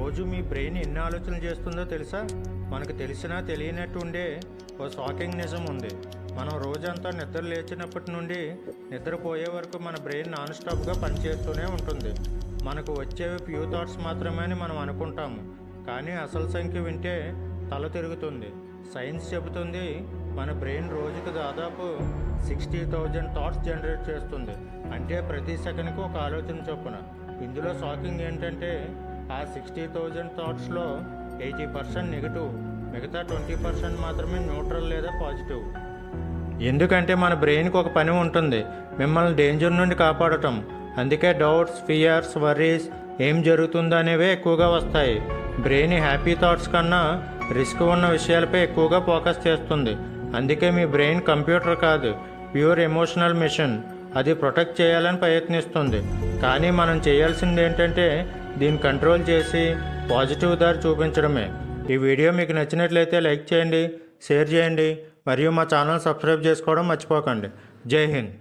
రోజు మీ బ్రెయిన్ ఎన్ని ఆలోచనలు చేస్తుందో తెలుసా? మనకు తెలిసినా తెలియనట్టు ఉండే ఓ షాకింగ్ నిజం ఉంది. మనం రోజంతా నిద్ర లేచినప్పటి నుండి నిద్రపోయే వరకు మన బ్రెయిన్ నాన్ స్టాప్గా పనిచేస్తూనే ఉంటుంది. మనకు వచ్చేవి ఫ్యూ థాట్స్ మాత్రమే అని మనం అనుకుంటాము, కానీ అసలు సంఖ్య వింటే తల తిరుగుతుంది. సైన్స్ చెబుతుంది మన బ్రెయిన్ రోజుకు దాదాపు 60,000 థాట్స్ జనరేట్ చేస్తుంది. అంటే ప్రతి సెకండ్కి ఒక ఆలోచన చొప్పున. ఇందులో షాకింగ్ ఏంటంటే ఆ 60,000 థాట్స్లో 80% నెగిటివ్, మిగతా 20% మాత్రమే న్యూట్రల్ లేదా పాజిటివ్. ఎందుకంటే మన బ్రెయిన్కి ఒక పని ఉంటుంది, మిమ్మల్ని డేంజర్ నుండి కాపాడటం. అందుకే డౌట్స్, ఫియర్స్, వర్రీస్, ఏం జరుగుతుందో అనేవే ఎక్కువగా వస్తాయి. బ్రెయిన్ హ్యాపీ థాట్స్ కన్నా రిస్క్ ఉన్న విషయాలపై ఎక్కువగా ఫోకస్ చేస్తుంది. అందుకే మీ బ్రెయిన్ కంప్యూటర్ కాదు, ప్యూర్ ఎమోషనల్ మెషిన్. అది ప్రొటెక్ట్ చేయాలని ప్రయత్నిస్తుంది. కానీ మనం చేయాల్సింది ఏంటంటే దీన్ని కంట్రోల్ చేసి పాజిటివ్ దారి చూపించడమే. ఈ వీడియో మీకు నచ్చినట్లయితే లైక్ చేయండి, షేర్ చేయండి, మరియు మా ఛానల్ సబ్స్క్రైబ్ చేసుకోవడం మర్చిపోకండి. జై హింద్.